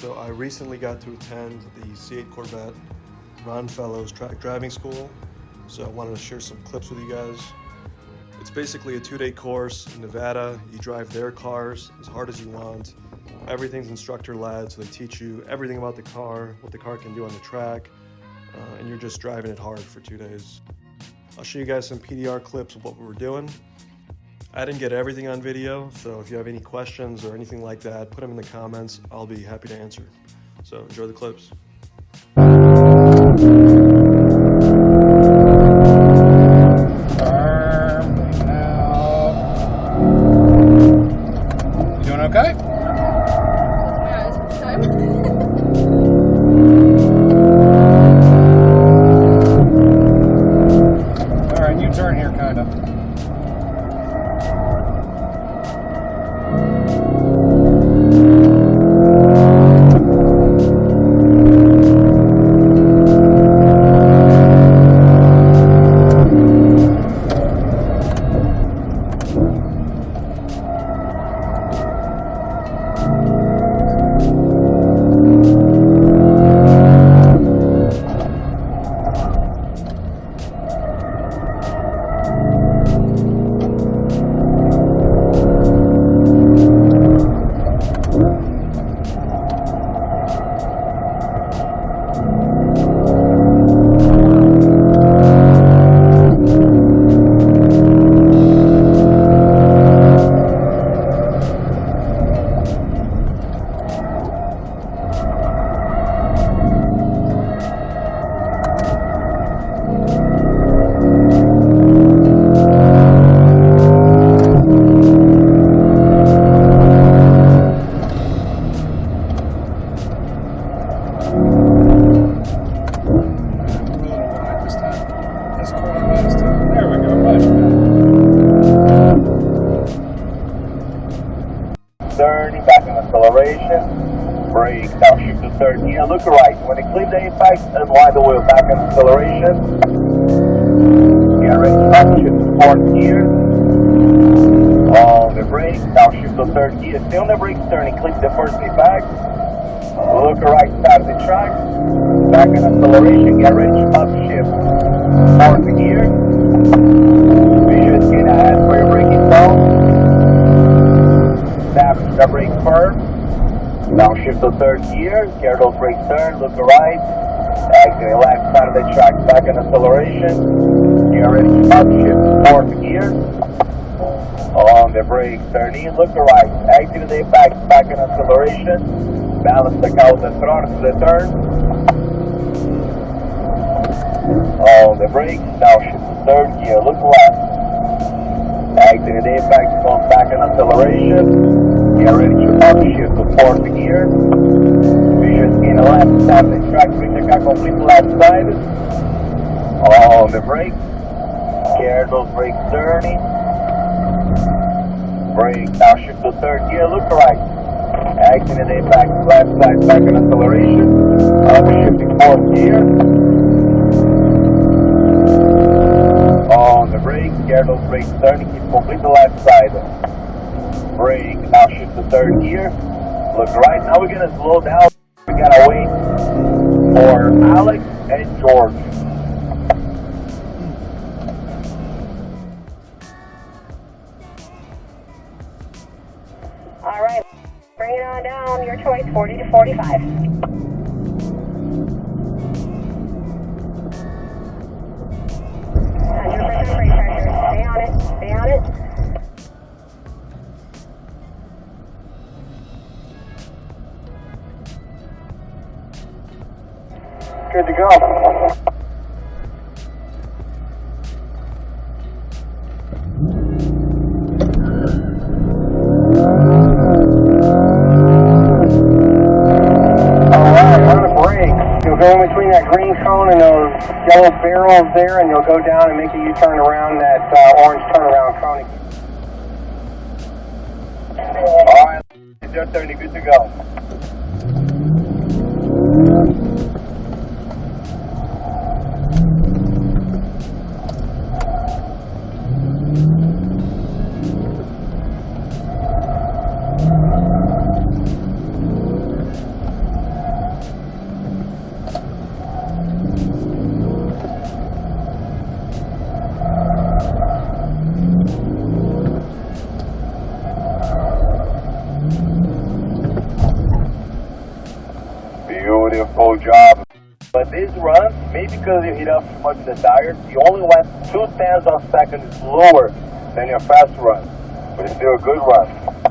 So I recently got to attend the C8 Corvette Ron Fellows track driving school. So I wanted to share some clips with you guys. It's basically a 2-day course in Nevada. You drive their cars as hard as you want. Everything's instructor led, so they teach you everything about the car, what the car can do on the track, and you're just driving it hard for 2 days. I'll show you guys some PDR clips of what we were doing. I didn't get everything on video, so if you have any questions or anything like that, put them in the comments. I'll be happy to answer. So enjoy the clips. You doing okay? Alright, you turn here, kind of. There we go, much better. Turn, back in acceleration, brake, now shift to third gear, look right. When it clears the apex, unwind the wheel, back in acceleration. Get ready, back, shift to fourth gear. On the brake, now shift to third gear, stay on the brakes, turning, click the first apex. Look right side of the track, back in acceleration, get ready, upshift, fourth gear. Be sure to get ahead for your braking zone. Tap the brake firm. Now shift to third gear, get those brakes turn, look right. Exit left side of the track, back in acceleration. Get ready, upshift, fourth gear. On the brakes, turn in, look right. Exit the apex, back in acceleration. Balance the cowl and throttle to the turn. On the brakes, now shift to third gear, look left. Exit the apex, going back in acceleration. Get ready to upshift to fourth gear. Vision in the left side of the track, bring the car complete left side. On the brakes, get those brakes turning. Brake, now shift to third gear, look right. Exit the apex, left side, back in acceleration. Upshifting fourth gear. On the brakes, get those brakes turning, keep complete the left side. Brake, now shift to third gear. Look right, now we're gonna slow down. We gotta wait for Alex and George. Alright, bring it on down, your choice, 40 to 45. Stay on it. Good to go. Alright, on the brakes. You'll go in between that green cone and those yellow barrels there, and you'll go down and make a U-turn around that orange turnaround cone. Alright, you're 30, good to go. really a cool job. But this run, maybe because you hit up too much the tires, you only went 0.2 seconds slower than your fast run. But it's still a good run.